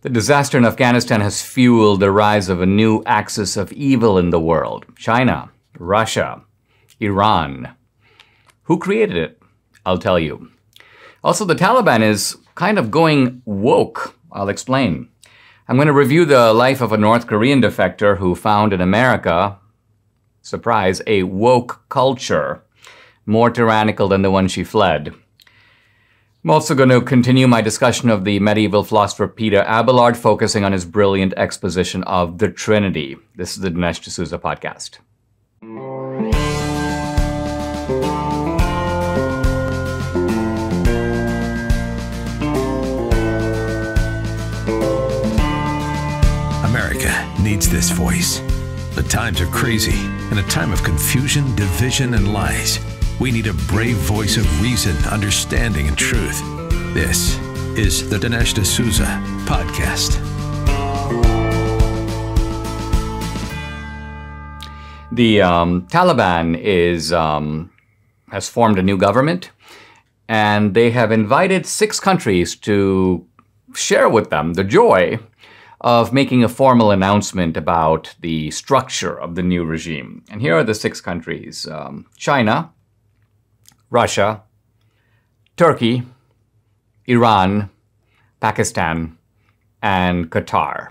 The disaster in Afghanistan has fueled the rise of a new axis of evil in the world. China, Russia, Iran. Who created it? I'll tell you. Also, the Taliban is kind of going woke. I'll explain. I'm going to review the life of a North Korean defector who found in America, surprise, a woke culture, more tyrannical than the one she fled. I'm also going to continue my discussion of the medieval philosopher Peter Abelard, focusing on his brilliant exposition of the Trinity. This is the Dinesh D'Souza podcast. America needs this voice. The times are crazy. In a time of confusion, division, and lies, we need a brave voice of reason, understanding, and truth. This is the Dinesh D'Souza podcast. The Taliban has formed a new government, and they have invited 6 countries to share with them the joy of making a formal announcement about the structure of the new regime. And here are the 6 countries: China, Russia, Turkey, Iran, Pakistan, and Qatar.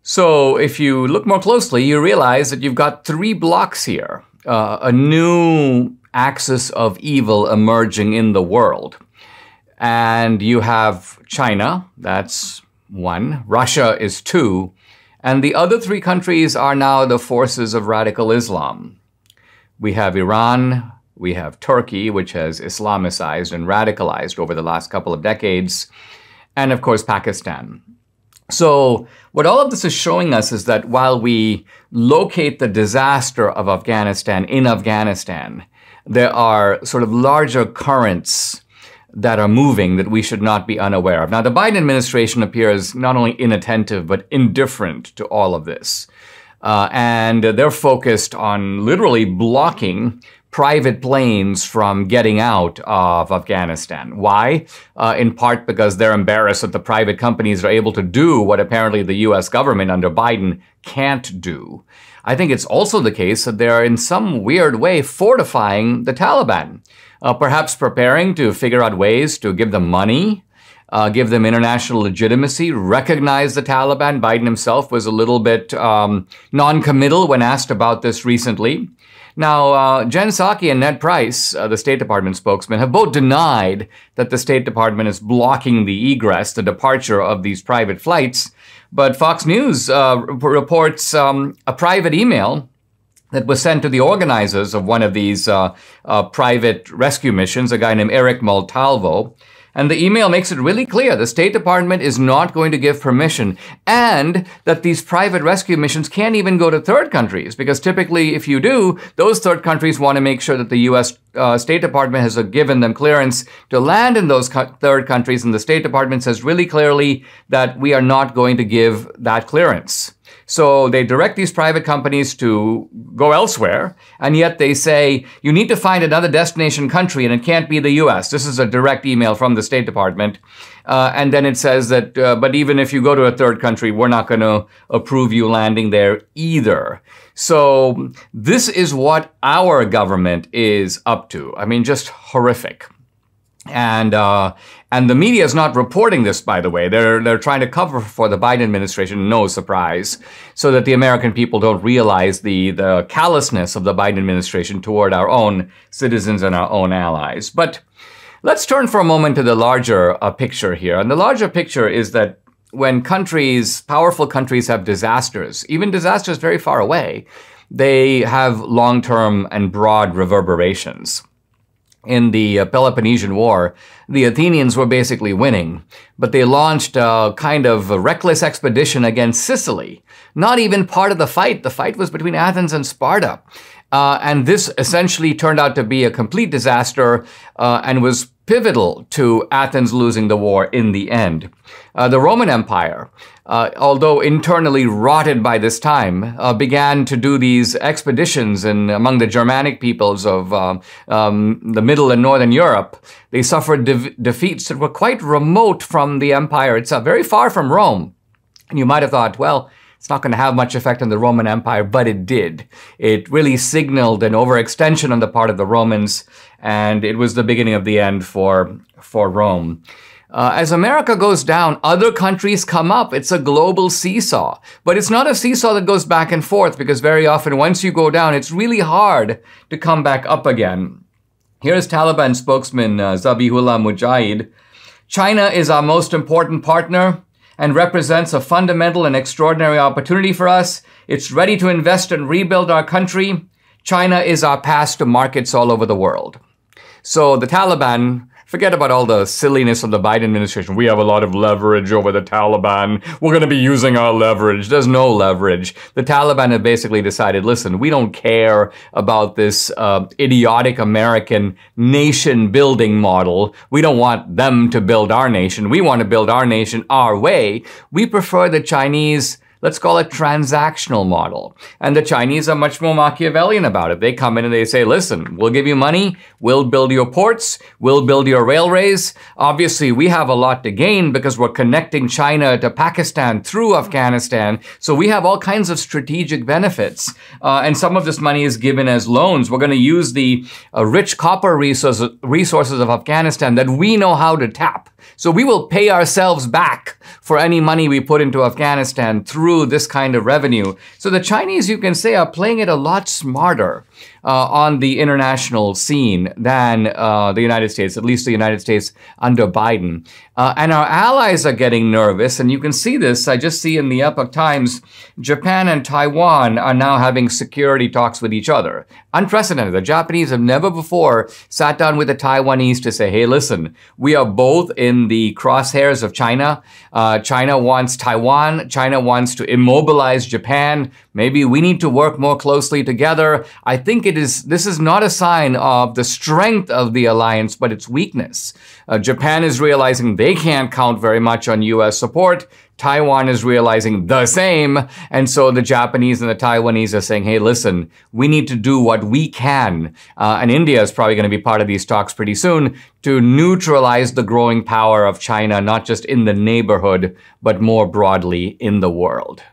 So if you look more closely, you realize that you've got 3 blocks here, a new axis of evil emerging in the world. And you have China, that's 1, Russia is 2, and the other 3 countries are now the forces of radical Islam. We have Iran, we have Turkey, which has Islamicized and radicalized over the last couple of decades, and of course Pakistan. So what all of this is showing us is that while we locate the disaster of Afghanistan in Afghanistan, there are sort of larger currents that are moving that we should not be unaware of. Now, the Biden administration appears not only inattentive, but indifferent to all of this. And they're focused on literally blocking private planes from getting out of Afghanistan. Why? In part because they're embarrassed that the private companies are able to do what apparently the U.S. government under Biden can't do. I think it's also the case that they're in some weird way fortifying the Taliban, perhaps preparing to figure out ways to give them money, give them international legitimacy, recognize the Taliban. Biden himself was a little bit non-committal when asked about this recently. Now, Jen Psaki and Ned Price, the State Department spokesman, have both denied that the State Department is blocking the egress, the departure of these private flights. But Fox News reports a private email that was sent to the organizers of one of these private rescue missions, a guy named Eric Montalvo. And the email makes it really clear the State Department is not going to give permission, and that these private rescue missions can't even go to third countries, because typically if you do, those third countries want to make sure that the U.S. State Department has given them clearance to land in those third countries, and the State Department says really clearly that we are not going to give that clearance. So they direct these private companies to go elsewhere, and yet they say, you need to find another destination country, and it can't be the U.S. This is a direct email from the State Department. And then it says that, but even if you go to a third country, we're not going to approve you landing there either. So this is what our government is up to. I mean, just horrific. And the media is not reporting this, by the way. They're trying to cover for the Biden administration, no surprise, so that the American people don't realize the callousness of the Biden administration toward our own citizens and our own allies. But let's turn for a moment to the larger picture here. And the larger picture is that when countries, powerful countries, have disasters, even disasters very far away, they have long-term and broad reverberations. In the Peloponnesian War, the Athenians were basically winning, but they launched a kind of a reckless expedition against Sicily. Not even part of the fight. The fight was between Athens and Sparta. And this essentially turned out to be a complete disaster and was pivotal to Athens losing the war in the end. The Roman Empire, although internally rotted by this time, began to do these expeditions among the Germanic peoples of the Middle and Northern Europe. They suffered defeats that were quite remote from the empire itself, very far from Rome. And you might have thought, well, it's not going to have much effect on the Roman Empire, but it did. It really signaled an overextension on the part of the Romans, and it was the beginning of the end for Rome. As America goes down, other countries come up. It's a global seesaw. But it's not a seesaw that goes back and forth, because very often once you go down, it's really hard to come back up again. Here's Taliban spokesman Zabihullah Mujahid. China is our most important partner and represents a fundamental and extraordinary opportunity for us. It's ready to invest and rebuild our country. China is our path to markets all over the world. So the Taliban, forget about all the silliness of the Biden administration. We have a lot of leverage over the Taliban. We're going to be using our leverage. There's no leverage. The Taliban have basically decided, listen, we don't care about this idiotic American nation-building model. We don't want them to build our nation. We want to build our nation our way. We prefer the Chinese, let's call it, transactional model. And the Chinese are much more Machiavellian about it. They come in and they say, listen, we'll give you money, we'll build your ports, we'll build your railways. Obviously, we have a lot to gain because we're connecting China to Pakistan through Afghanistan. So we have all kinds of strategic benefits. And some of this money is given as loans. We're going to use the rich copper resources of Afghanistan that we know how to tap. So we will pay ourselves back for any money we put into Afghanistan through this kind of revenue. So the Chinese, you can say, are playing it a lot smarter on the international scene than the United States, at least the United States under Biden. And our allies are getting nervous, and you can see this. I just see in the Epoch Times, Japan and Taiwan are now having security talks with each other. Unprecedented. The Japanese have never before sat down with the Taiwanese to say, hey, listen, we are both in the crosshairs of China. China wants Taiwan. China wants to immobilize Japan. Maybe we need to work more closely together. I think this is not a sign of the strength of the alliance, but its weakness. Japan is realizing they can't count very much on U.S. support. Taiwan is realizing the same. And so the Japanese and the Taiwanese are saying, hey, listen, we need to do what we can. And India is probably going to be part of these talks pretty soon to neutralize the growing power of China, not just in the neighborhood, but more broadly in the world.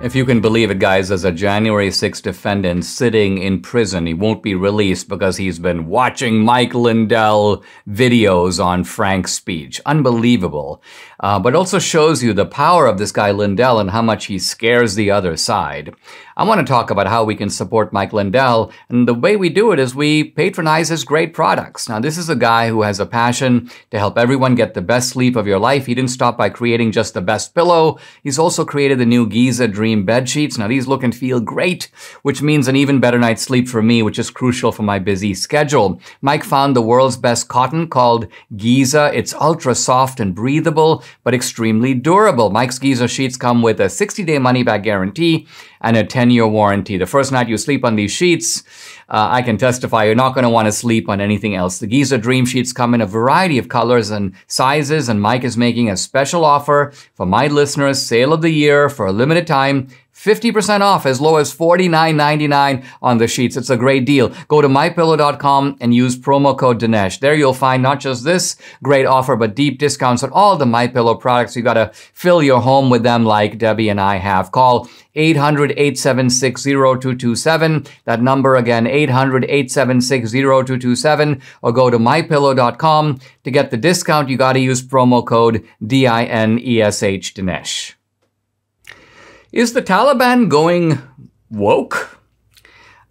If you can believe it, guys, there's a January 6th defendant sitting in prison. He won't be released because he's been watching Mike Lindell videos on Frank's speech. Unbelievable. But also shows you the power of this guy Lindell and how much he scares the other side. I want to talk about how we can support Mike Lindell, and the way we do it is we patronize his great products. Now, this is a guy who has a passion to help everyone get the best sleep of your life. He didn't stop by creating just the best pillow. He's also created the new Giza Dream bed sheets. Now, these look and feel great, which means an even better night's sleep for me, which is crucial for my busy schedule. Mike found the world's best cotton called Giza. It's ultra soft and breathable, but extremely durable. Mike's Giza sheets come with a 60-day money-back guarantee and a 10-year warranty. The first night you sleep on these sheets, I can testify you're not going to want to sleep on anything else. The Giza Dream Sheets come in a variety of colors and sizes, and Mike is making a special offer for my listeners, sale of the year for a limited time. 50% off, as low as $49.99 on the sheets. It's a great deal. Go to mypillow.com and use promo code Dinesh. There you'll find not just this great offer, but deep discounts on all the MyPillow products. You got to fill your home with them like Debbie and I have. Call 800-876-0227. That number again, 800-876-0227, or go to mypillow.com. To get the discount, you got to use promo code DINESH, Dinesh. Is the Taliban going woke?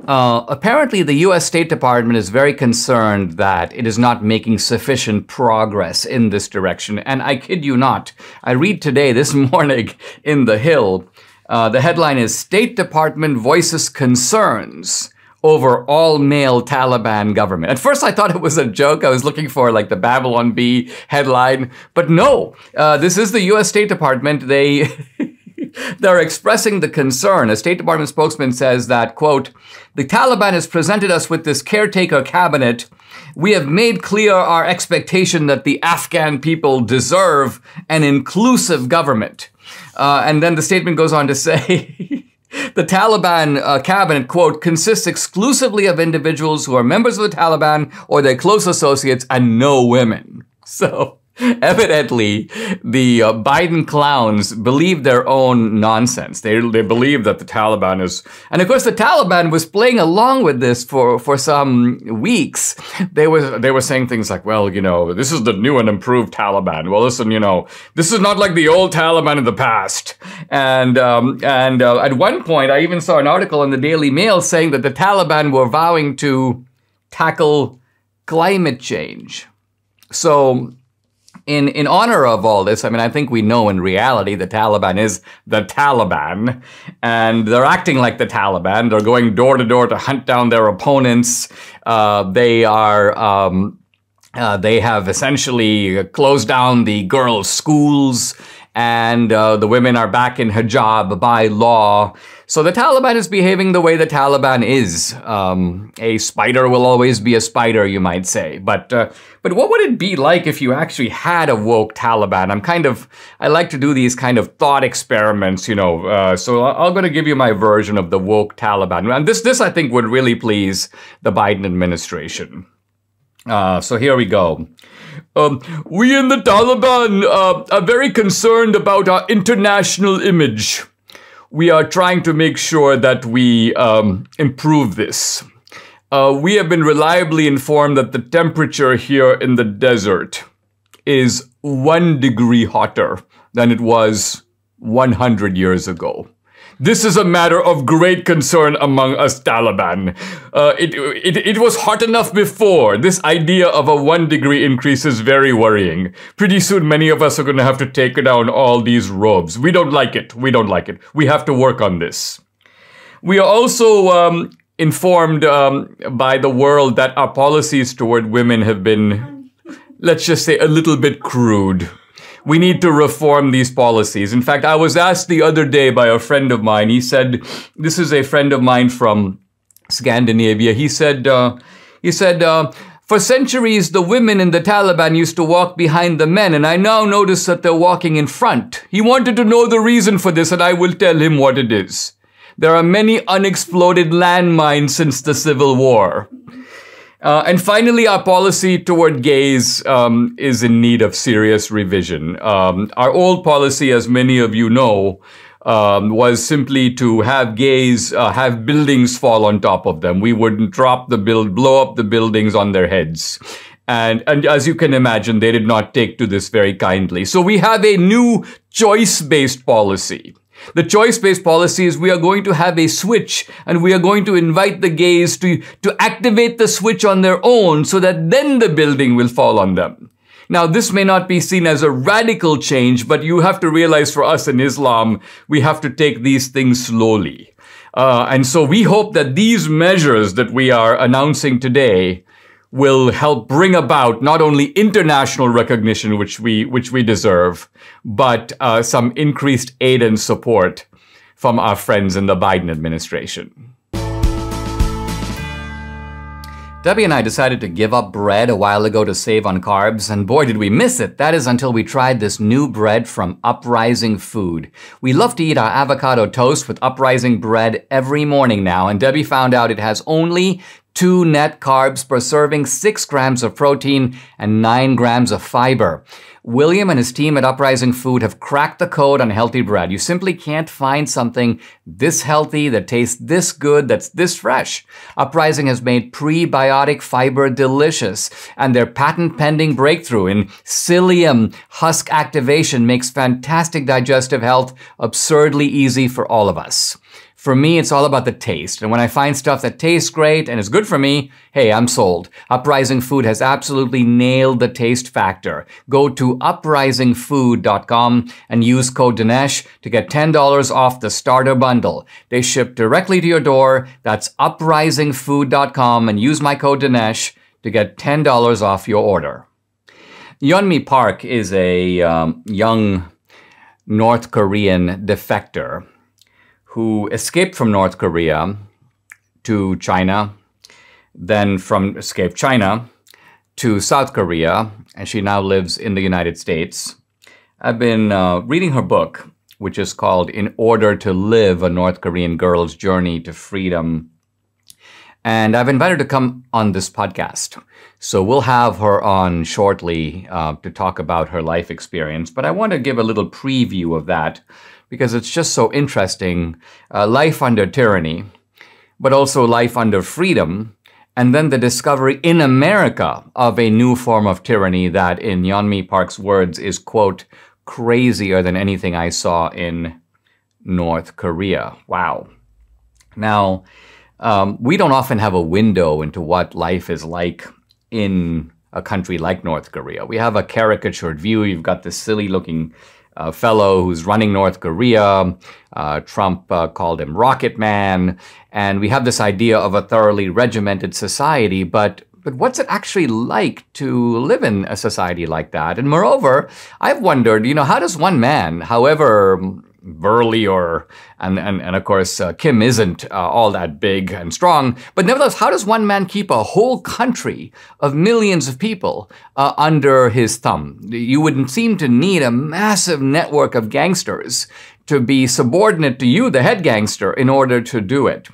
Apparently, the U.S. State Department is very concerned that it is not making sufficient progress in this direction. And I kid you not, I read today, this morning, in The Hill, the headline is State Department Voices Concerns over all-male Taliban government. At first, I thought it was a joke. I was looking for like the Babylon Bee headline. But no, this is the U.S. State Department. They they're expressing the concern. A State Department spokesman says that, quote, the Taliban has presented us with this caretaker cabinet. We have made clear our expectation that the Afghan people deserve an inclusive government. And then the statement goes on to say, the Taliban cabinet, quote, consists exclusively of individuals who are members of the Taliban or their close associates and no women. So evidently, the Biden clowns believe their own nonsense. They believe that the Taliban is... And of course, the Taliban was playing along with this for some weeks. They were saying things like, well, you know, this is the new and improved Taliban. Well, listen, you know, this is not like the old Taliban in the past. And at one point, I even saw an article in the Daily Mail saying that the Taliban were vowing to tackle climate change. So... In honor of all this, I mean, I think we know in reality the Taliban is the Taliban, and they're acting like the Taliban. They're going door to door to hunt down their opponents. They have essentially closed down the girls' schools, and the women are back in hijab by law. So the Taliban is behaving the way the Taliban is. A spider will always be a spider, you might say. But what would it be like if you actually had a woke Taliban? I like to do these kind of thought experiments, you know. So I'm going to give you my version of the woke Taliban. And this I think would really please the Biden administration. So here we go. We in the Taliban are very concerned about our international image. We are trying to make sure that we improve this. We have been reliably informed that the temperature here in the desert is 1 degree hotter than it was 100 years ago. This is a matter of great concern among us Taliban. It was hot enough before. This idea of a 1 degree increase is very worrying. Pretty soon many of us are going to have to take down all these robes. We don't like it. We don't like it. We have to work on this. We are also informed by the world that our policies toward women have been, let's just say, a little bit crude. We need to reform these policies. In fact, I was asked the other day by a friend of mine. He said, this is a friend of mine from Scandinavia. He said, for centuries, the women in the Taliban used to walk behind the men, and I now notice that they're walking in front. He wanted to know the reason for this, and I will tell him what it is. There are many unexploded landmines since the Civil War. And finally, our policy toward gays is in need of serious revision. Our old policy, as many of you know, was simply to have gays have buildings fall on top of them. We wouldn't blow up the buildings on their heads. And as you can imagine, they did not take to this very kindly. So we have a new choice-based policy. The choice-based policy is we are going to have a switch, and we are going to invite the gays to activate the switch on their own so that then the building will fall on them. Now, this may not be seen as a radical change, but you have to realize for us in Islam, we have to take these things slowly. And so we hope that these measures that we are announcing today will help bring about not only international recognition, which we deserve, but some increased aid and support from our friends in the Biden administration. Debbie and I decided to give up bread a while ago to save on carbs, and boy did we miss it. That is until we tried this new bread from Uprising Food. We love to eat our avocado toast with Uprising bread every morning now, and Debbie found out it has only 2 net carbs per serving, 6 grams of protein, and 9 grams of fiber. William and his team at Uprising Food have cracked the code on healthy bread. You simply can't find something this healthy, that tastes this good, that's this fresh. Uprising has made prebiotic fiber delicious, and their patent-pending breakthrough in psyllium husk activation makes fantastic digestive health absurdly easy for all of us. For me, it's all about the taste. And when I find stuff that tastes great and is good for me, hey, I'm sold. Uprising Food has absolutely nailed the taste factor. Go to uprisingfood.com and use code Dinesh to get $10 off the starter bundle. They ship directly to your door. That's uprisingfood.com and use my code Dinesh to get $10 off your order. Yomi Park is a young North Korean defector who escaped from North Korea to China, then escaped China to South Korea, and she now lives in the United States. I've been reading her book, which is called In Order to Live, A North Korean Girl's Journey to Freedom. And I've invited her to come on this podcast. So we'll have her on shortly to talk about her life experience. But I want to give a little preview of that because it's just so interesting. Life under tyranny, but also life under freedom. And then the discovery in America of a new form of tyranny that, in Yomi Park's words, is, quote, crazier than anything I saw in North Korea. Wow. Now, we don't often have a window into what life is like in a country like North Korea. We have a caricatured view. You've got this silly-looking fellow who's running North Korea. Trump called him Rocket Man. And we have this idea of a thoroughly regimented society. But what's it actually like to live in a society like that? And moreover, I've wondered, how does one man, however burly and of course Kim isn't all that big and strong, but nevertheless, how does one man keep a whole country of millions of people under his thumb? You would seem to need a massive network of gangsters to be subordinate to you, the head gangster, in order to do it.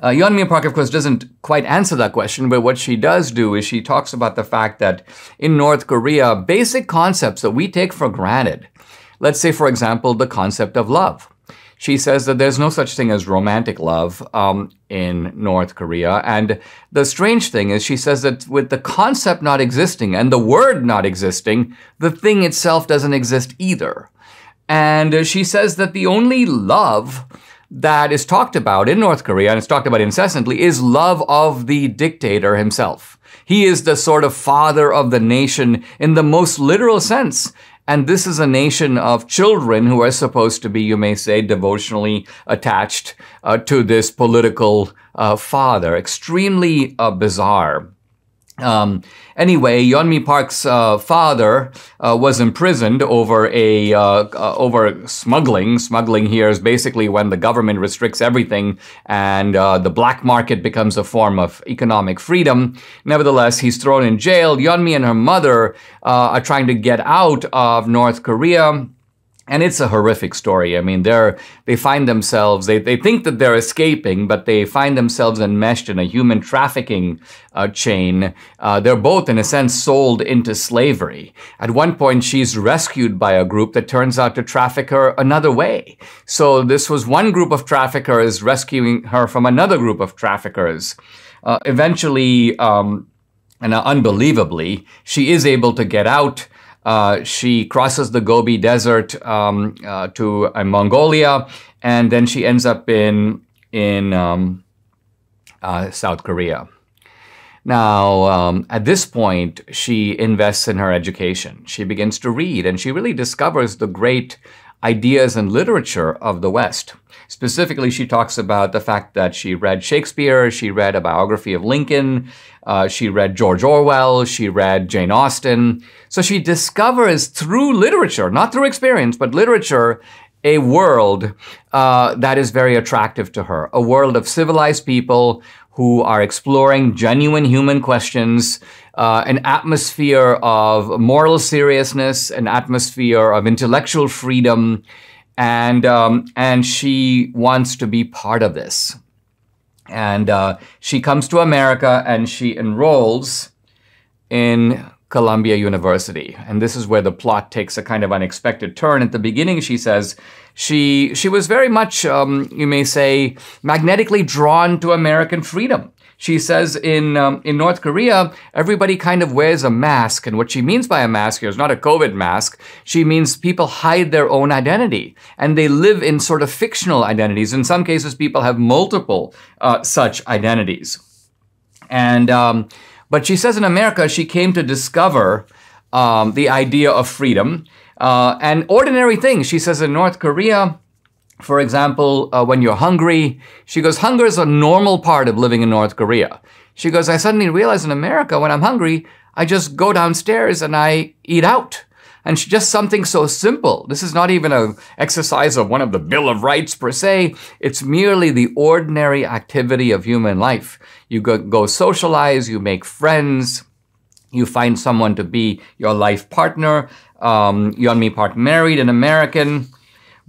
Yomi Park, of course, doesn't quite answer that question, but what she does do is she talks about the fact that in North Korea, basic concepts that we take for granted, let's say, for example, the concept of love. She says that there's no such thing as romantic love in North Korea. And the strange thing is she says that with the concept not existing and the word not existing, the thing itself doesn't exist either. And she says that the only love that is talked about in North Korea, and it's talked about incessantly, is love of the dictator himself. He is the sort of father of the nation in the most literal sense. And this is a nation of children who are supposed to be, you may say, devotionally attached to this political father. Extremely bizarre. Anyway, Yomi Park's father was imprisoned over over smuggling. Smuggling here is basically when the government restricts everything and the black market becomes a form of economic freedom. Nevertheless, he's thrown in jail. Yomi and her mother are trying to get out of North Korea. And it's a horrific story. I mean, they find themselves, they think that they're escaping, but they find themselves enmeshed in a human trafficking chain. They're both, in a sense, sold into slavery. At one point, she's rescued by a group that turns out to traffic her another way. So this was one group of traffickers rescuing her from another group of traffickers. Eventually, and unbelievably, she is able to get out. She crosses the Gobi Desert to Mongolia, and then she ends up in South Korea. Now, at this point, she invests in her education. She begins to read, and she really discovers the great ideas and literature of the West. Specifically, she talks about the fact that she read Shakespeare, she read a biography of Lincoln, she read George Orwell, she read Jane Austen. So she discovers through literature, not through experience, but literature, a world that is very attractive to her, a world of civilized people who are exploring genuine human questions, an atmosphere of moral seriousness, an atmosphere of intellectual freedom, and she wants to be part of this. And she comes to America and she enrolls in Columbia University. And this is where the plot takes a kind of unexpected turn. At the beginning, she says she was very much, you may say, magnetically drawn to American freedom. She says in North Korea, everybody kind of wears a mask. And what she means by a mask here is not a COVID mask. She means people hide their own identity. And they live in sort of fictional identities. In some cases, people have multiple such identities. And but she says in America, she came to discover the idea of freedom and ordinary things. She says in North Korea, for example, when you're hungry, she goes, hunger is a normal part of living in North Korea. She goes, I suddenly realized in America, when I'm hungry, I just go downstairs and I eat out. And just something so simple. This is not even an exercise of one of the Bill of Rights per se. It's merely the ordinary activity of human life. You go socialize, you make friends, you find someone to be your life partner. Yomi Park married an American.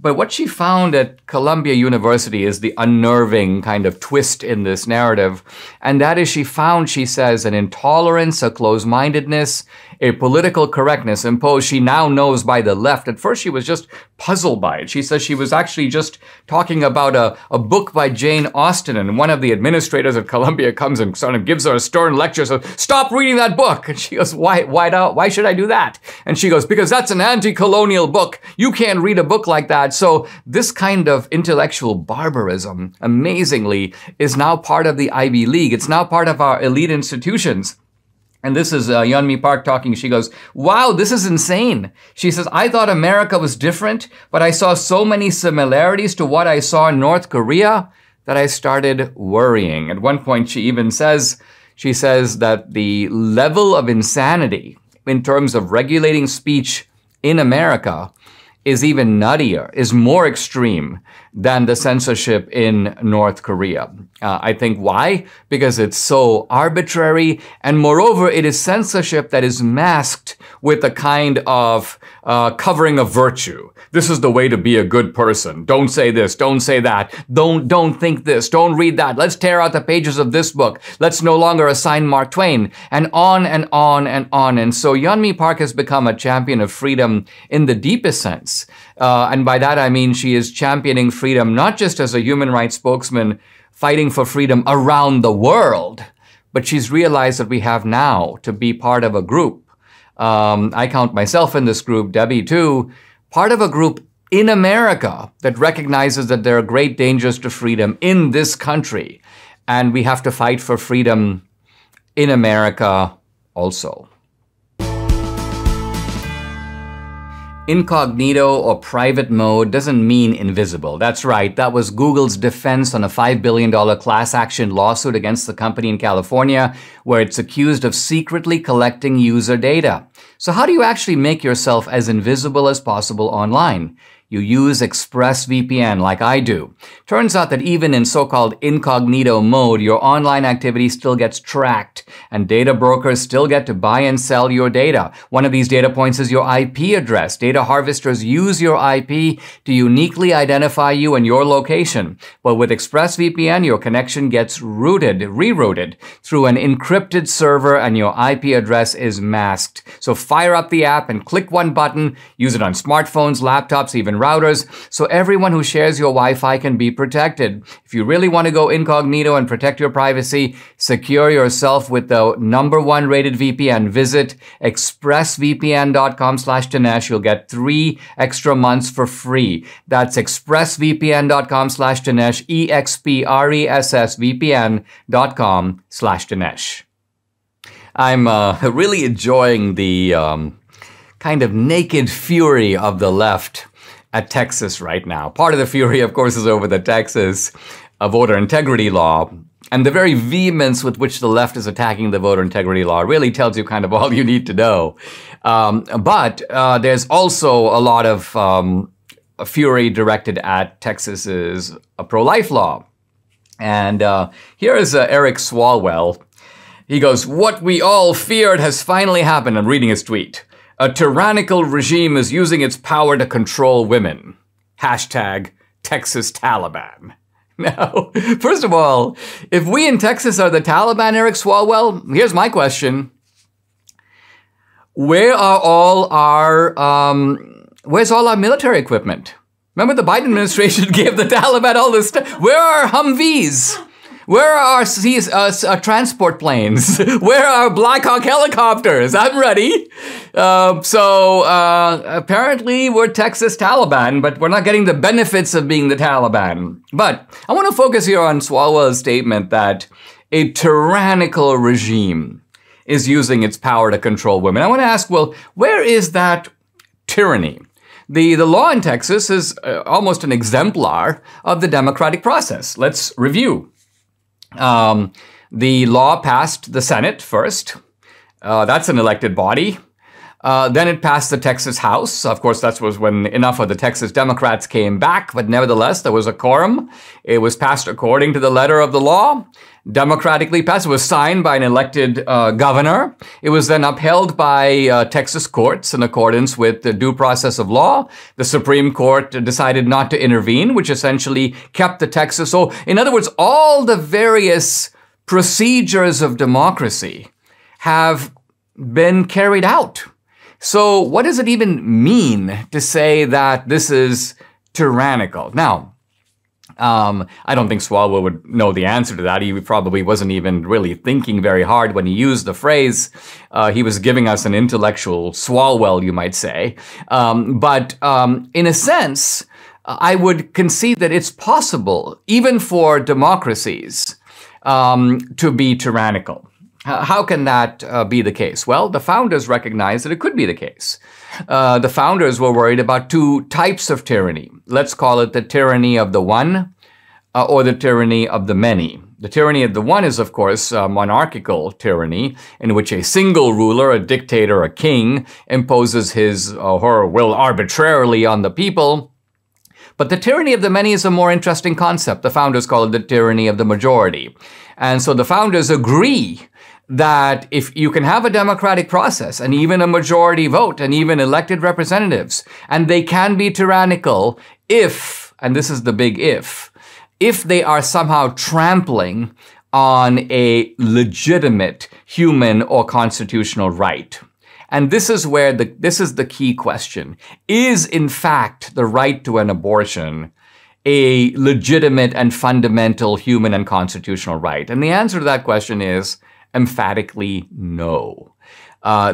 But what she found at Columbia University is the unnerving kind of twist in this narrative. And that is she found, she says, an intolerance, a closed-mindedness, a political correctness imposed she now knows by the left. At first, she was just puzzled by it. She says she was actually just talking about a book by Jane Austen, and one of the administrators at Columbia comes and sort of gives her a stern lecture, says, "Stop reading that book." And she goes, why should I do that? And she goes, "Because that's an anti-colonial book. You can't read a book like that." So this kind of intellectual barbarism, amazingly, is now part of the Ivy League. It's now part of our elite institutions. And this is Yomi Park talking. She goes, "Wow, this is insane." She says, "I thought America was different, but I saw so many similarities to what I saw in North Korea that I started worrying." At one point, she even says, that the level of insanity in terms of regulating speech in America is even nuttier, is more extreme than the censorship in North Korea. I think why? Because it's so arbitrary, and moreover, it is censorship that is masked with a kind of covering of virtue. This is the way to be a good person. Don't say this, don't say that, don't think this, don't read that. Let's tear out the pages of this book. Let's no longer assign Mark Twain, and on and on and on. And so Yomi Park has become a champion of freedom in the deepest sense. And by that I mean she is championing freedom not just as a human rights spokesman fighting for freedom around the world, but she's realized that we have now to be part of a group. I count myself in this group, Debbie too, part of a group in America that recognizes that there are great dangers to freedom in this country. And we have to fight for freedom in America also. Incognito or private mode doesn't mean invisible. That's right. That was Google's defense on a $5 billion class action lawsuit against the company in California, where it's accused of secretly collecting user data. So how do you actually make yourself as invisible as possible online? You use ExpressVPN like I do. Turns out that even in so-called incognito mode, your online activity still gets tracked, and data brokers still get to buy and sell your data. One of these data points is your IP address. Data harvesters use your IP to uniquely identify you and your location. But with ExpressVPN, your connection gets rerouted through an encrypted server, and your IP address is masked. So fire up the app and click one button. Use it on smartphones, laptops, even routers, so everyone who shares your Wi-Fi can be protected. If you really want to go incognito and protect your privacy, secure yourself with the #1 rated VPN. Visit expressvpn.com/Dinesh. You'll get 3 extra months for free. That's expressvpn.com/Dinesh, expressvpn.com/Dinesh. I'm really enjoying the kind of naked fury of the left at Texas right now. Part of the fury, of course, is over the Texas voter integrity law. And the very vehemence with which the left is attacking the voter integrity law really tells you kind of all you need to know. But there's also a lot of fury directed at Texas's pro-life law. And here is Eric Swalwell. He goes, "What we all feared has finally happened." I'm reading his tweet. "A tyrannical regime is using its power to control women. Hashtag Texas Taliban." Now, first of all, if we in Texas are the Taliban, Eric Swalwell, here's my question. Where's all our military equipment? Remember the Biden administration gave the Taliban all this stuff. Where are our Humvees? Where are our transport planes? Where are our Black Hawk helicopters? I'm ready. Apparently we're Texas Taliban, but we're not getting the benefits of being the Taliban. But I want to focus here on Swalwell's statement that a tyrannical regime is using its power to control women. I want to ask, well, where is that tyranny? The law in Texas is almost an exemplar of the democratic process. Let's review. The law passed the Senate first. That's an elected body. Then it passed the Texas House. Of course, that was when enough of the Texas Democrats came back, but nevertheless, there was a quorum. It was passed according to the letter of the law, democratically passed. It was signed by an elected governor. It was then upheld by Texas courts in accordance with the due process of law. The Supreme Court decided not to intervene, which essentially kept the Texas. So, in other words, all the various procedures of democracy have been carried out. So what does it even mean to say that this is tyrannical? Now, I don't think Swalwell would know the answer to that. He probably wasn't even really thinking very hard when he used the phrase. He was giving us an intellectual Swalwell, you might say. But in a sense, I would concede that it's possible, even for democracies, to be tyrannical. How can that be the case? Well, the founders recognized that it could be the case. The founders were worried about two types of tyranny. Let's call it the tyranny of the one or the tyranny of the many. The tyranny of the one is, of course, monarchical tyranny, in which a single ruler, a dictator, a king, imposes his or her will arbitrarily on the people. But the tyranny of the many is a more interesting concept. The founders call it the tyranny of the majority. And so the founders agree that if you can have a democratic process and even a majority vote and even elected representatives, and they can be tyrannical if, and this is the big if they are somehow trampling on a legitimate human or constitutional right. And this is where this is the key question. Is, in fact, the right to an abortion a legitimate and fundamental human and constitutional right? And the answer to that question is emphatically no.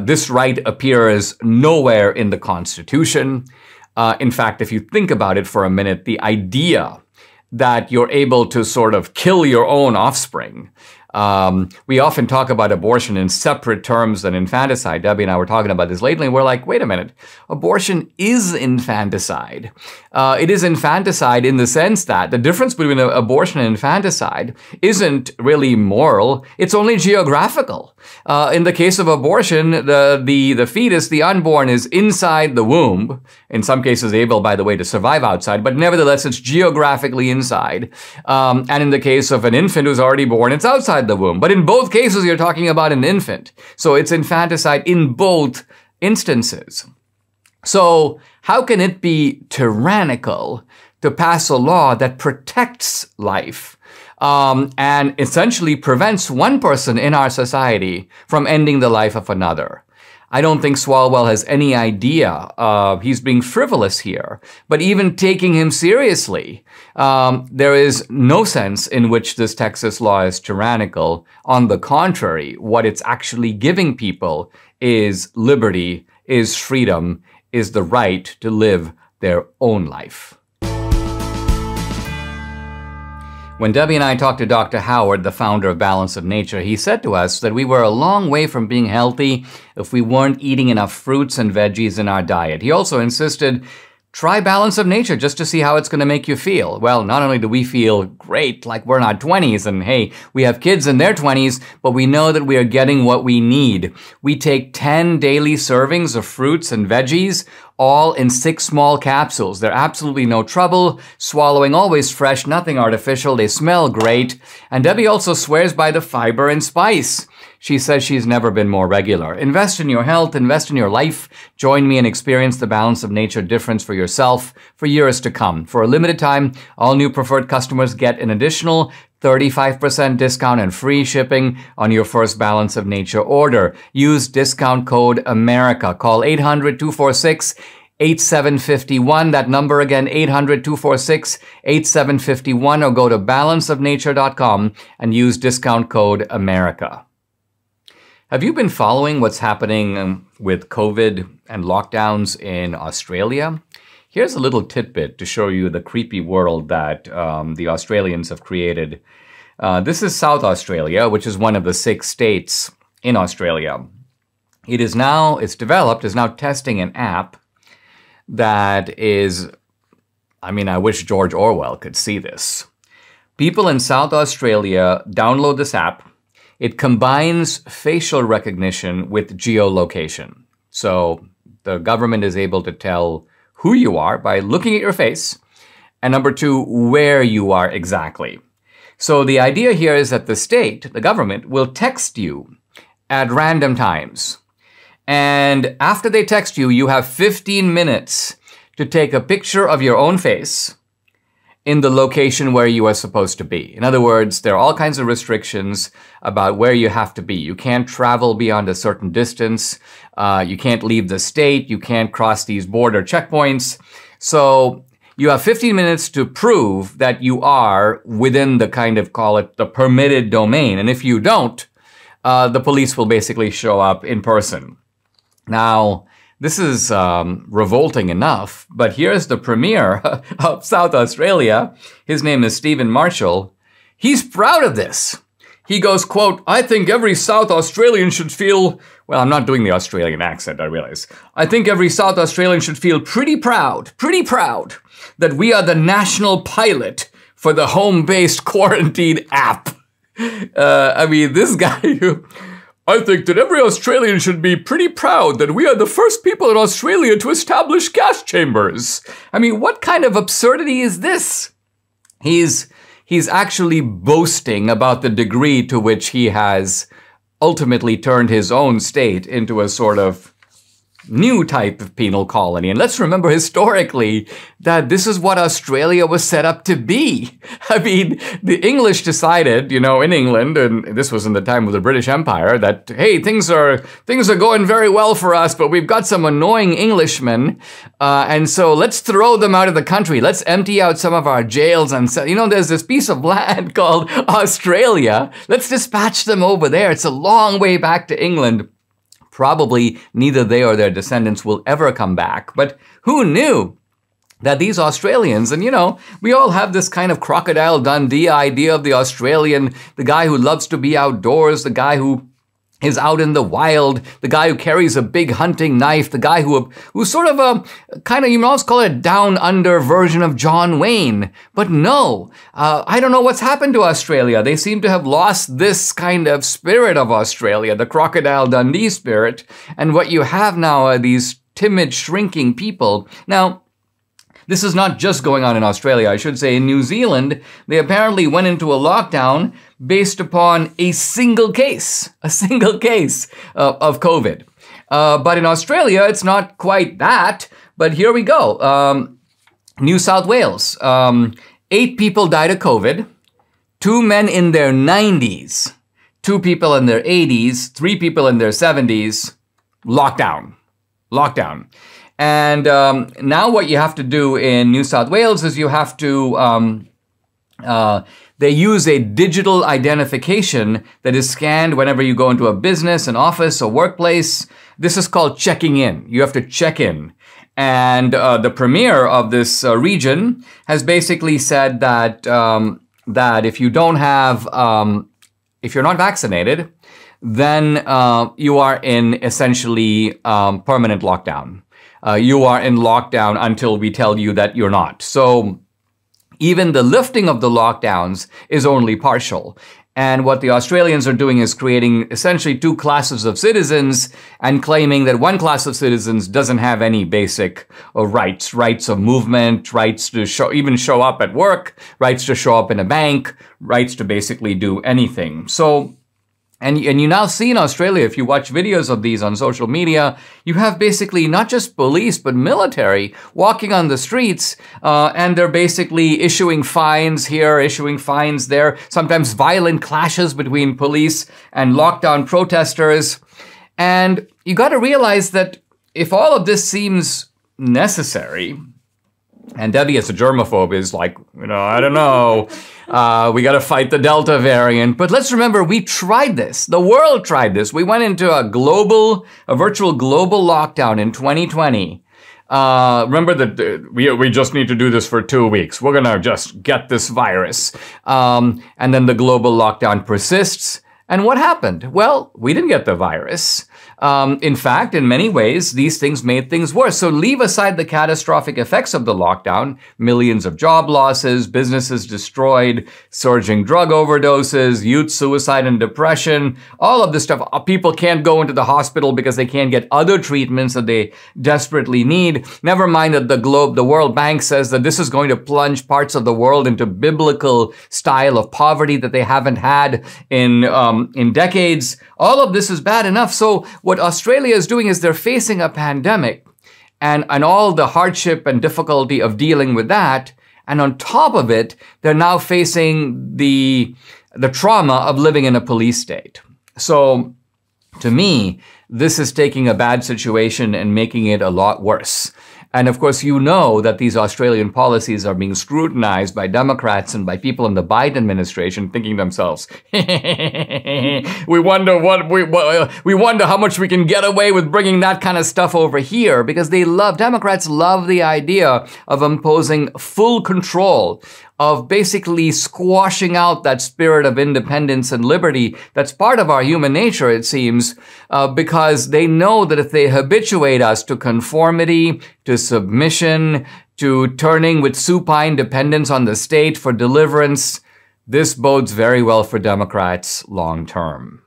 This right appears nowhere in the Constitution. In fact, if you think about it for a minute, the idea that you're able to sort of kill your own offspring. We often talk about abortion in separate terms than infanticide. Debbie and I were talking about this lately, and we're like, wait a minute, abortion is infanticide. It is infanticide in the sense that the difference between abortion and infanticide isn't really moral, it's only geographical. In the case of abortion, the fetus, the unborn, is inside the womb, in some cases able, by the way, to survive outside, but nevertheless, it's geographically inside. And in the case of an infant who's already born, it's outside the womb. But in both cases, you're talking about an infant. So it's infanticide in both instances. So how can it be tyrannical to pass a law that protects life and essentially prevents one person in our society from ending the life of another? I don't think Swalwell has any idea. He's being frivolous here. But even taking him seriously, there is no sense in which this Texas law is tyrannical. On the contrary, what it's actually giving people is liberty, is freedom, is the right to live their own life. When Debbie and I talked to Dr. Howard, the founder of Balance of Nature, he said to us that we were a long way from being healthy if we weren't eating enough fruits and veggies in our diet. He also insisted, try Balance of Nature just to see how it's going to make you feel. Well, not only do we feel great, like we're in our 20s, and hey, we have kids in their 20s, but we know that we are getting what we need. We take 10 daily servings of fruits and veggies, all in 6 small capsules. They're absolutely no trouble, swallowing always fresh, nothing artificial. They smell great. And Debbie also swears by the fiber and spice. She says she's never been more regular. Invest in your health, invest in your life. Join me and experience the Balance of Nature difference for yourself for years to come. For a limited time, all new preferred customers get an additional 35% discount and free shipping on your first Balance of Nature order. Use discount code AMERICA. Call 800-246-8751. That number again, 800-246-8751, or go to balanceofnature.com and use discount code AMERICA. Have you been following what's happening with COVID and lockdowns in Australia? Here's a little tidbit to show you the creepy world that the Australians have created. This is South Australia, which is one of the 6 states in Australia. It's now testing an app that is, I wish George Orwell could see this. People in South Australia download this app. It combines facial recognition with geolocation. So the government is able to tell who you are by looking at your face, and number two, where you are exactly. So the idea here is that the state, the government, will text you at random times. And after they text you, you have 15 minutes to take a picture of your own face in the location where you are supposed to be. In other words, there are all kinds of restrictions about where you have to be. You can't travel beyond a certain distance. You can't leave the state. You can't cross these border checkpoints. So you have 15 minutes to prove that you are within the kind of, call it, the permitted domain. And if you don't, the police will basically show up in person. Now, this is revolting enough, but here's the Premier of South Australia. His name is Stephen Marshall. He's proud of this. He goes, quote, "I think every South Australian should feel," well, I'm not doing the Australian accent, I realize. "I think every South Australian should feel pretty proud that we are the national pilot for the home-based quarantine app." I mean, this guy, "I think that every Australian should be pretty proud that we are the first people in Australia to establish gas chambers." I mean, what kind of absurdity is this? He's actually boasting about the degree to which he has ultimately turned his own state into a sort of new type of penal colony. And let's remember historically that this is what Australia was set up to be. I mean, the English decided, in England, and this was in the time of the British Empire, that, hey, things are going very well for us, but we've got some annoying Englishmen, and so let's throw them out of the country. Let's empty out some of our jails, and there's this piece of land called Australia. Let's dispatch them over there. It's a long way back to England. Probably neither they or their descendants will ever come back. But who knew that these Australians, and we all have this kind of Crocodile Dundee idea of the Australian, the guy who loves to be outdoors, the guy who is out in the wild, the guy who carries a big hunting knife, the guy who's sort of a kind of, you might also call it a down under version of John Wayne. But no, I don't know what's happened to Australia. They seem to have lost this kind of spirit of Australia, the Crocodile Dundee spirit. And what you have now are these timid, shrinking people. Now, this is not just going on in Australia. I should say in New Zealand, they apparently went into a lockdown based upon a single case of COVID. But in Australia, it's not quite that. But here we go. New South Wales, 8 people died of COVID, 2 men in their 90s, 2 people in their 80s, 3 people in their 70s, lockdown. And now what you have to do in New South Wales is you have to, they use a digital identification that is scanned whenever you go into a business, an office, a workplace. This is called checking in. You have to check in. And the premier of this region has basically said that, that if you don't have, if you're not vaccinated, then you are in essentially permanent lockdown. You are in lockdown until we tell you that you're not. So even the lifting of the lockdowns is only partial. And what the Australians are doing is creating essentially 2 classes of citizens and claiming that one class of citizens doesn't have any basic rights of movement, rights to show up at work, rights to show up in a bank, rights to basically do anything. So And you now see in Australia, if you watch videos of these on social media, you have basically not just police, but military walking on the streets, and they're basically issuing fines here, issuing fines there, sometimes violent clashes between police and lockdown protesters. And you got to realize that if all of this seems necessary, and Debbie as a germaphobe is like, I don't know. We got to fight the Delta variant. But let's remember, we tried this. The world tried this. We went into a virtual global lockdown in 2020. Remember that we just need to do this for 2 weeks. We're going to just get this virus. And then the global lockdown persists. And what happened? Well, we didn't get the virus. In fact, in many ways, these things made things worse. So leave aside the catastrophic effects of the lockdown, millions of job losses, businesses destroyed, surging drug overdoses, youth suicide and depression, all of this stuff. People can't go into the hospital because they can't get other treatments that they desperately need. Never mind that the World Bank says that this is going to plunge parts of the world into biblical style of poverty that they haven't had in decades. All of this is bad enough. So what Australia is doing is they're facing a pandemic and all the hardship and difficulty of dealing with that. And on top of it, they're now facing the trauma of living in a police state. So to me, this is taking a bad situation and making it a lot worse. And of course, you know that these Australian policies are being scrutinized by Democrats and by people in the Biden administration, thinking to themselves, we wonder how much we can get away with bringing that kind of stuff over here, because Democrats love the idea of imposing full control, of basically squashing out that spirit of independence and liberty that's part of our human nature, it seems, because they know that if they habituate us to conformity, to submission, to turning with supine dependence on the state for deliverance, this bodes very well for Democrats long term.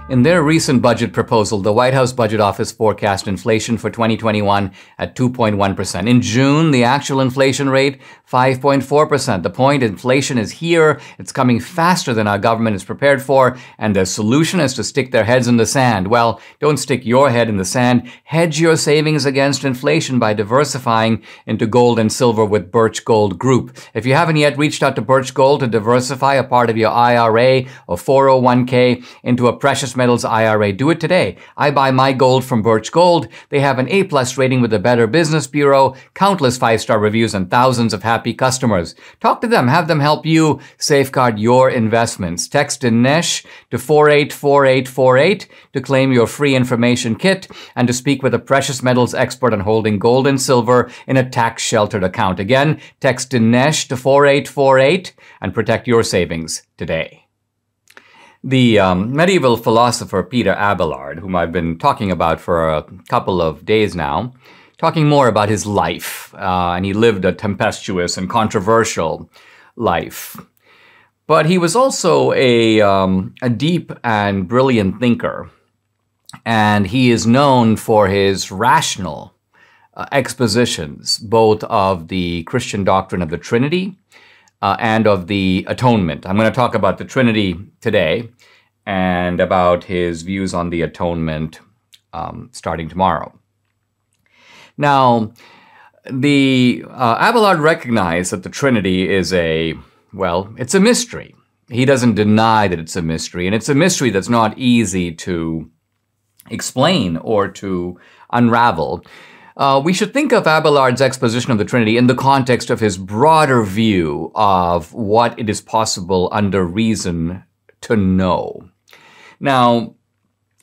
In their recent budget proposal, the White House Budget Office forecast inflation for 2021 at 2.1%. In June, the actual inflation rate, 5.4%. The point, inflation is here. It's coming faster than our government is prepared for. And the solution is to stick their heads in the sand. Well, don't stick your head in the sand. Hedge your savings against inflation by diversifying into gold and silver with Birch Gold Group. If you haven't yet reached out to Birch Gold to diversify a part of your IRA or 401k into a precious metals IRA, do it today. I buy my gold from Birch Gold. They have an A+ rating with the Better Business Bureau, countless 5-star reviews, and thousands of happy customers. Talk to them. Have them help you safeguard your investments. Text Dinesh to 484848 to claim your free information kit and to speak with a precious metals expert on holding gold and silver in a tax-sheltered account. Again, text Dinesh to 4848 and protect your savings today. The medieval philosopher Peter Abelard, whom I've been talking about for a couple of days now, talking more about his life, and he lived a tempestuous and controversial life. But he was also a deep and brilliant thinker, and he is known for his rational expositions, both of the Christian doctrine of the Trinity and of the atonement. I'm going to talk about the Trinity today and about his views on the atonement starting tomorrow. Now, the Abelard recognized that the Trinity is it's a mystery. He doesn't deny that it's a mystery, and it's a mystery that's not easy to explain or to unravel. We should think of Abelard's exposition of the Trinity in the context of his broader view of what it is possible under reason to know. Now,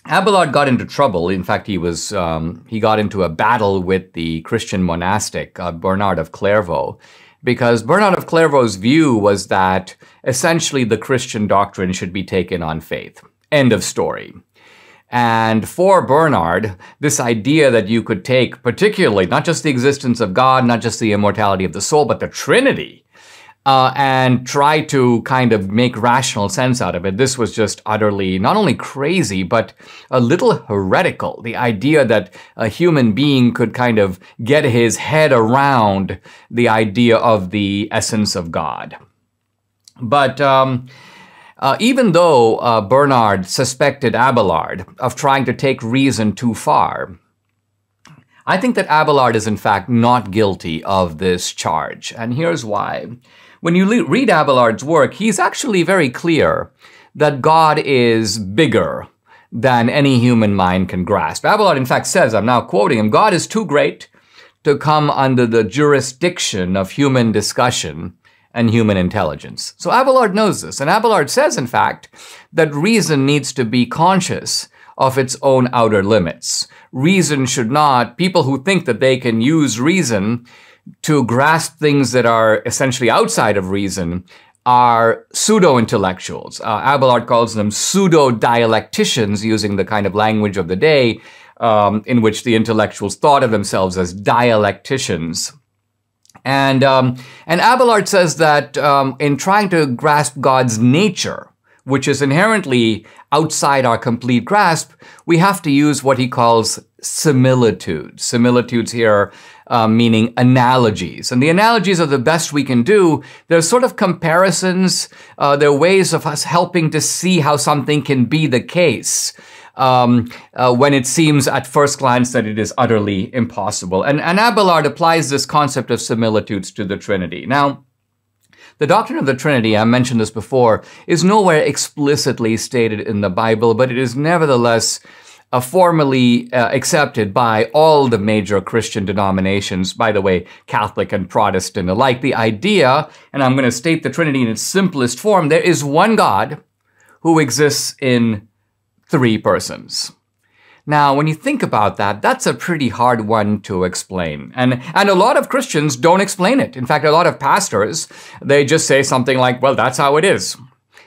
Abelard got into trouble. In fact, he got into a battle with the Christian monastic, Bernard of Clairvaux, because Bernard of Clairvaux's view was that essentially the Christian doctrine should be taken on faith. End of story. And for Bernard, this idea that you could take particularly not just the existence of God, not just the immortality of the soul, but the Trinity, and try to kind of make rational sense out of it, this was just utterly not only crazy, but a little heretical. The idea that a human being could kind of get his head around the idea of the essence of God. But even though Bernard suspected Abelard of trying to take reason too far, I think that Abelard is in fact not guilty of this charge. And here's why. When you read Abelard's work, he's actually very clear that God is bigger than any human mind can grasp. Abelard, in fact, says, I'm now quoting him, God is too great to come under the jurisdiction of human discussion and human intelligence. So Abelard knows this. And Abelard says, in fact, that reason needs to be conscious of its own outer limits. Reason should not, people who think that they can use reason to grasp things that are essentially outside of reason are pseudo-intellectuals. Abelard calls them pseudo-dialecticians, using the kind of language of the day in which the intellectuals thought of themselves as dialecticians. And Abelard says that in trying to grasp God's nature, which is inherently outside our complete grasp, we have to use what he calls similitudes. Similitudes here meaning analogies. And the analogies are the best we can do. They're sort of comparisons. They're ways of us helping to see how something can be the case when it seems at first glance that it is utterly impossible. And Abelard applies this concept of similitudes to the Trinity. Now, the doctrine of the Trinity, I mentioned this before, is nowhere explicitly stated in the Bible, but it is nevertheless formally accepted by all the major Christian denominations, by the way, Catholic and Protestant alike. The idea, and I'm going to state the Trinity in its simplest form, there is one God who exists in three persons. Now, when you think about that, that's a pretty hard one to explain. And a lot of Christians don't explain it. In fact, a lot of pastors, they just say something like, well, that's how it is.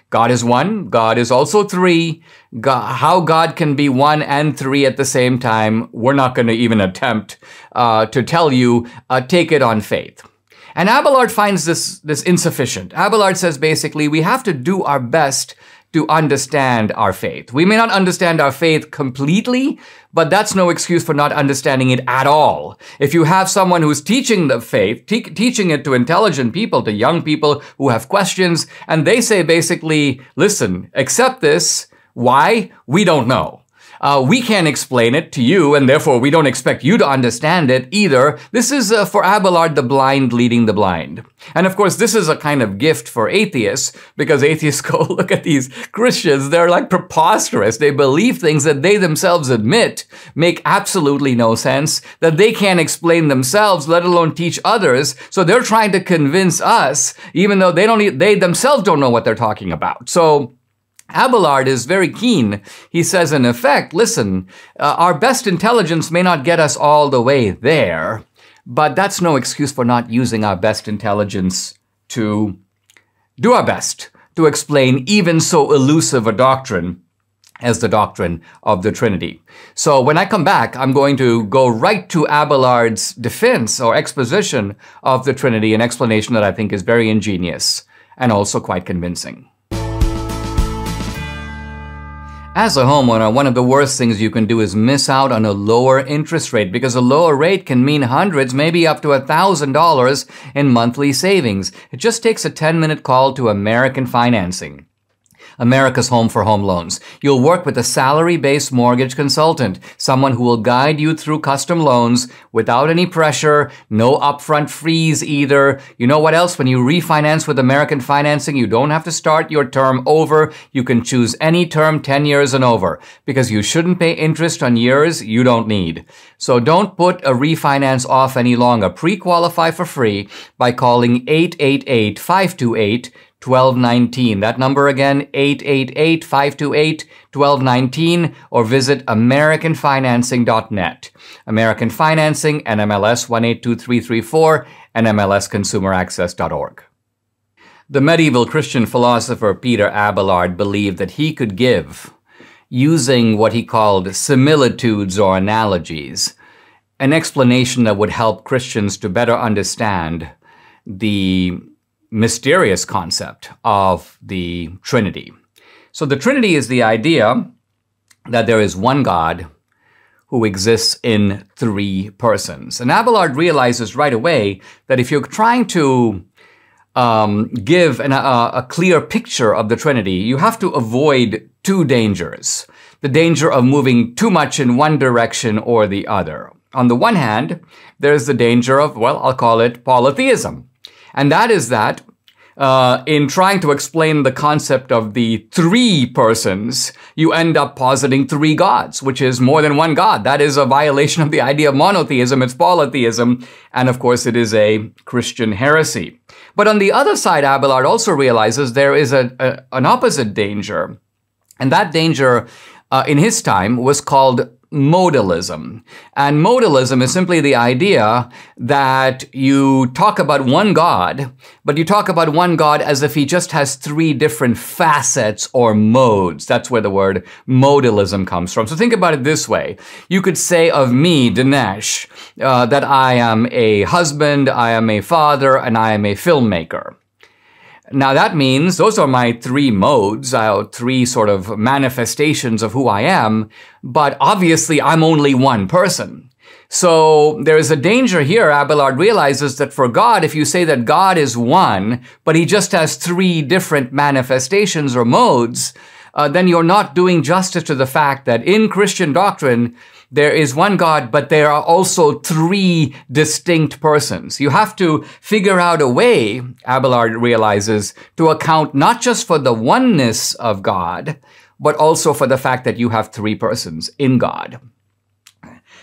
God is one. God is also three. How God can be one and three at the same time, we're not going to even attempt to tell you. Take it on faith. And Abelard finds this insufficient. Abelard says basically we have to do our best to understand our faith. We may not understand our faith completely, but that's no excuse for not understanding it at all. If you have someone who's teaching the faith, teaching it to intelligent people, to young people who have questions, and they say basically, listen, accept this. Why? We don't know. We can't explain it to you, and therefore we don't expect you to understand it either. This is, for Abelard, the blind leading the blind. And of course, this is a kind of gift for atheists, because atheists go, look at these Christians, they're like preposterous. They believe things that they themselves admit make absolutely no sense, that they can't explain themselves, let alone teach others. So they're trying to convince us, even though they themselves don't know what they're talking about. So Abelard is very keen. He says, in effect, listen, our best intelligence may not get us all the way there, but that's no excuse for not using our best intelligence to do our best to explain even so elusive a doctrine as the doctrine of the Trinity. So when I come back, I'm going to go right to Abelard's defense or exposition of the Trinity, an explanation that I think is very ingenious and also quite convincing. As a homeowner, one of the worst things you can do is miss out on a lower interest rate, because a lower rate can mean hundreds, maybe up to $1,000 in monthly savings. It just takes a 10-minute call to American Financing, America's home for home loans. You'll work with a salary-based mortgage consultant, someone who will guide you through custom loans without any pressure, no upfront fees either. You know what else? When you refinance with American Financing, you don't have to start your term over. You can choose any term 10 years and over, because you shouldn't pay interest on years you don't need. So don't put a refinance off any longer. Pre-qualify for free by calling 888-528-1219. That number again, 888-528-1219, or visit AmericanFinancing.net. American Financing, NMLS 182334, NMLSConsumerAccess.org. The medieval Christian philosopher Peter Abelard believed that he could give, using what he called similitudes or analogies, an explanation that would help Christians to better understand the mysterious concept of the Trinity. So the Trinity is the idea that there is one God who exists in three persons. And Abelard realizes right away that if you're trying to give a clear picture of the Trinity, you have to avoid two dangers. The danger of moving too much in one direction or the other. On the one hand, there's the danger of, well, I'll call it polytheism. And that is that in trying to explain the concept of the three persons, you end up positing three gods, which is more than one God. That is a violation of the idea of monotheism. It's polytheism. And of course, it is a Christian heresy. But on the other side, Abelard also realizes there is an opposite danger. And that danger in his time was called modalism. And modalism is simply the idea that you talk about one God, but you talk about one God as if he just has three different facets or modes. That's where the word modalism comes from. So think about it this way. You could say of me, Dinesh, that I am a husband, I am a father, and I am a filmmaker. Now that means those are my three modes, three sort of manifestations of who I am, but obviously I'm only one person. So there is a danger here. Abelard realizes that for God, if you say that God is one, but he just has three different manifestations or modes, then you're not doing justice to the fact that in Christian doctrine, there is one God, but there are also three distinct persons. You have to figure out a way, Abelard realizes, to account not just for the oneness of God, but also for the fact that you have three persons in God.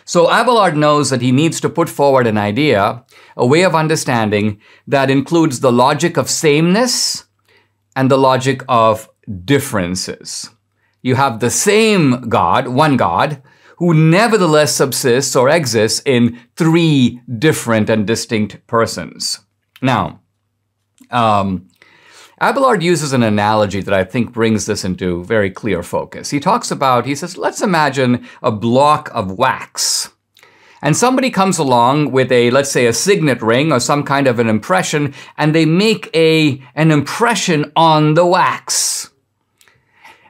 So Abelard knows that he needs to put forward an idea, a way of understanding that includes the logic of sameness and the logic of differences. You have the same God, one God, who nevertheless subsists or exists in three different and distinct persons. Now, Abelard uses an analogy that I think brings this into very clear focus. He says, let's imagine a block of wax. And somebody comes along with let's say a signet ring or some kind of an impression, and they make an impression on the wax.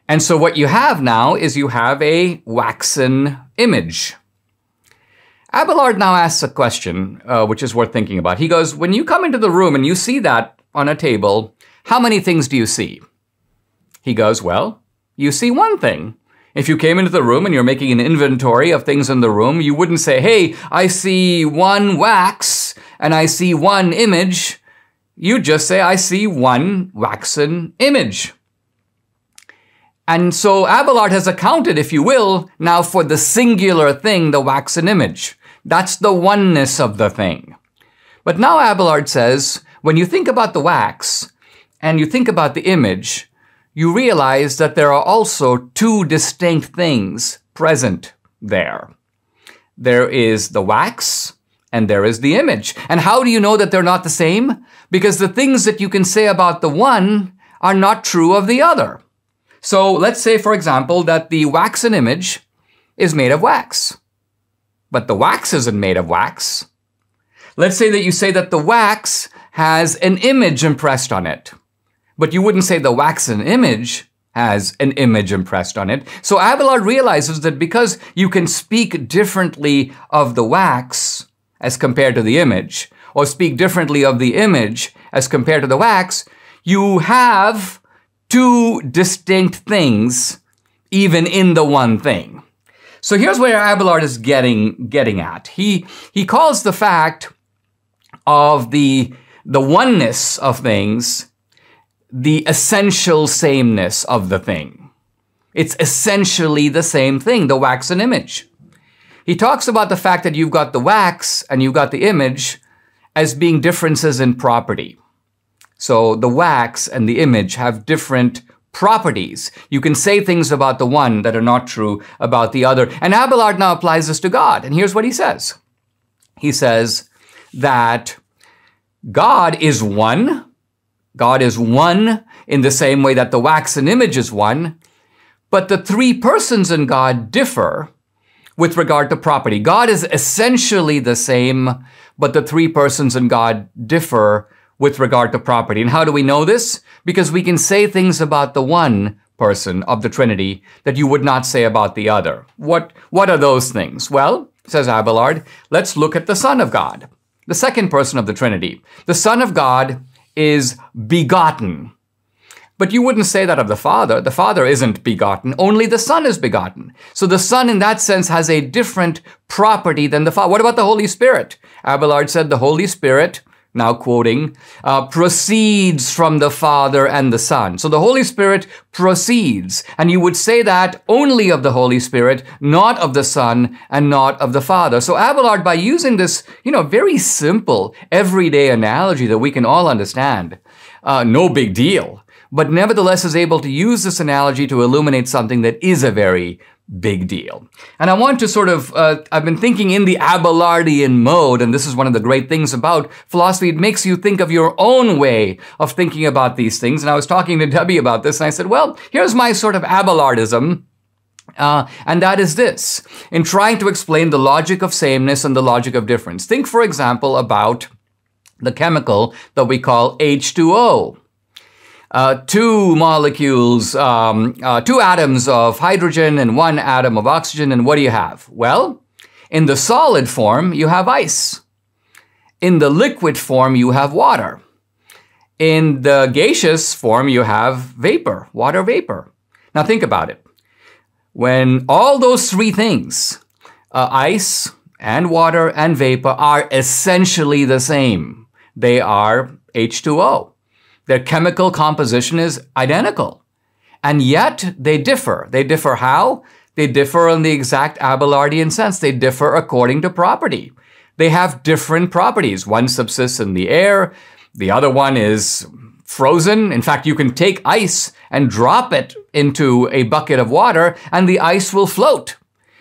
And so what you have now is you have a waxen image. Abelard now asks a question, which is worth thinking about. He goes, when you come into the room and you see that on a table, how many things do you see? He goes, well, you see one thing. If you came into the room and you're making an inventory of things in the room, you wouldn't say, hey, I see one wax and I see one image. You'd just say, I see one waxen image. And so Abelard has accounted, if you will, now for the singular thing, the waxen image. That's the oneness of the thing. But now Abelard says, when you think about the wax and you think about the image, you realize that there are also two distinct things present there. There is the wax and there is the image. And how do you know that they're not the same? Because the things that you can say about the one are not true of the other. So let's say, for example, that the waxen image is made of wax, but the wax isn't made of wax. Let's say that you say that the wax has an image impressed on it, but you wouldn't say the waxen image has an image impressed on it. So Abelard realizes that because you can speak differently of the wax as compared to the image, or speak differently of the image as compared to the wax, you have two distinct things, even in the one thing. So here's where Abelard is getting at. He calls the fact of the oneness of things the essential sameness of the thing. It's essentially the same thing, the waxen image. He talks about the fact that you've got the wax and you've got the image as being differences in property. So the wax and the image have different properties. You can say things about the one that are not true about the other. And Abelard now applies this to God. And here's what he says. He says that God is one. God is one in the same way that the waxen image is one. But the three persons in God differ with regard to property. God is essentially the same, but the three persons in God differ with regard to property. And how do we know this? Because we can say things about the one person of the Trinity that you would not say about the other. What are those things? Well, says Abelard, let's look at the Son of God, the second person of the Trinity. The Son of God is begotten. But you wouldn't say that of the Father. The Father isn't begotten. Only the Son is begotten. So the Son in that sense has a different property than the Father. What about the Holy Spirit? Abelard said the Holy Spirit, now quoting, proceeds from the Father and the Son. So the Holy Spirit proceeds. And you would say that only of the Holy Spirit, not of the Son and not of the Father. So Abelard, by using this, very simple, everyday analogy that we can all understand, no big deal, but nevertheless is able to use this analogy to illuminate something that is a very big deal. And I want to sort of, I've been thinking in the Abelardian mode, and this is one of the great things about philosophy. It makes you think of your own way of thinking about these things. And I was talking to Debbie about this, and I said, well, here's my sort of Abelardism. And that is this, in trying to explain the logic of sameness and the logic of difference. Think, for example, about the chemical that we call H2O. Two molecules, two atoms of hydrogen and one atom of oxygen, and what do you have? Well, in the solid form, you have ice. In the liquid form, you have water. In the gaseous form, you have vapor, water vapor. Now think about it. When all those three things, ice and water and vapor, are essentially the same, they are H2O. Their chemical composition is identical. And yet they differ. They differ how? They differ in the exact Abelardian sense. They differ according to property. They have different properties. One subsists in the air. The other one is frozen. In fact, you can take ice and drop it into a bucket of water and the ice will float.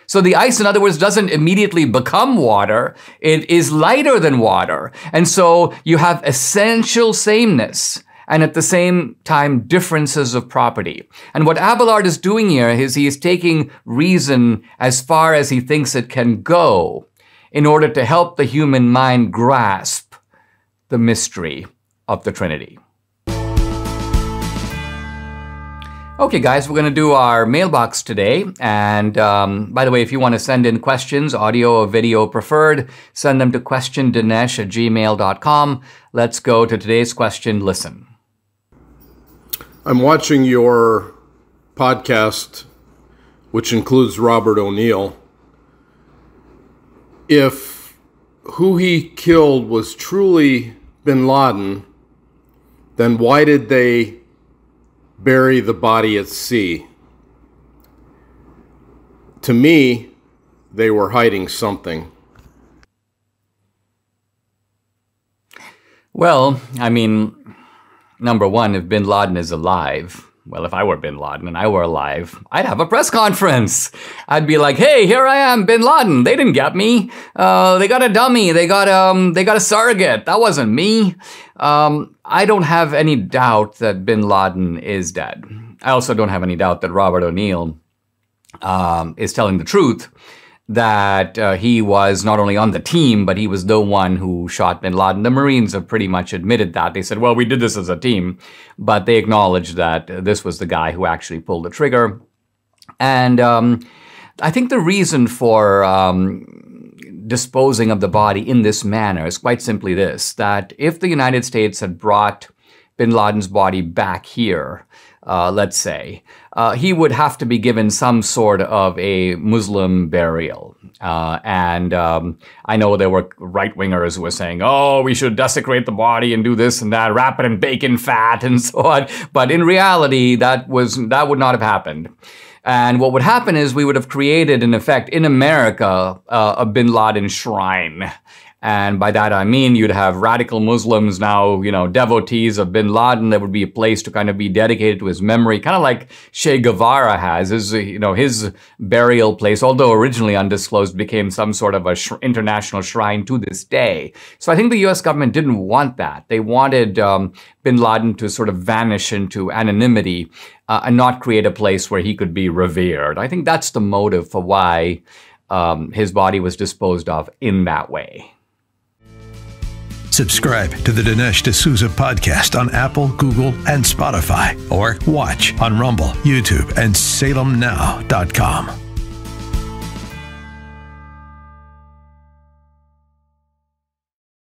So the ice, in other words, doesn't immediately become water. It is lighter than water. And so you have essential sameness and at the same time differences of property. And what Abelard is doing here is he is taking reason as far as he thinks it can go in order to help the human mind grasp the mystery of the Trinity. Okay, guys, we're going to do our mailbox today. And by the way, if you want to send in questions, audio or video preferred, send them to questiondinesh@gmail.com. Let's go to today's question. Listen. I'm watching your podcast, which includes Robert O'Neill. If who he killed was truly bin Laden, then why did they bury the body at sea? To me, they were hiding something. Well, I mean, number one, if bin Laden is alive, well, if I were bin Laden and I were alive, I'd have a press conference. I'd be like, hey, here I am, bin Laden. They didn't get me. They got a dummy. They got a surrogate. That wasn't me. I don't have any doubt that bin Laden is dead. I also don't have any doubt that Robert O'Neill is telling the truth, that he was not only on the team, but he was the one who shot bin Laden. The Marines have pretty much admitted that. They said, well, we did this as a team, but they acknowledged that this was the guy who actually pulled the trigger. And I think the reason for disposing of the body in this manner is quite simply this, that if the United States had brought bin Laden's body back here, let's say, he would have to be given some sort of a Muslim burial. And I know there were right-wingers who were saying, oh, we should desecrate the body and do this and that, wrap it in bacon fat and so on. But in reality, that would not have happened. And what would happen is we would have created, in effect, in America, a bin Laden shrine. And by that I mean you'd have radical Muslims now, devotees of bin Laden. There would be a place to kind of be dedicated to his memory, kind of like Che Guevara has. His burial place, although originally undisclosed, became some sort of a international shrine to this day. So I think the U.S. government didn't want that. They wanted bin Laden to sort of vanish into anonymity and not create a place where he could be revered. I think that's the motive for why his body was disposed of in that way. Subscribe to the Dinesh D'Souza podcast on Apple, Google, and Spotify, or watch on Rumble, YouTube, and SalemNow.com.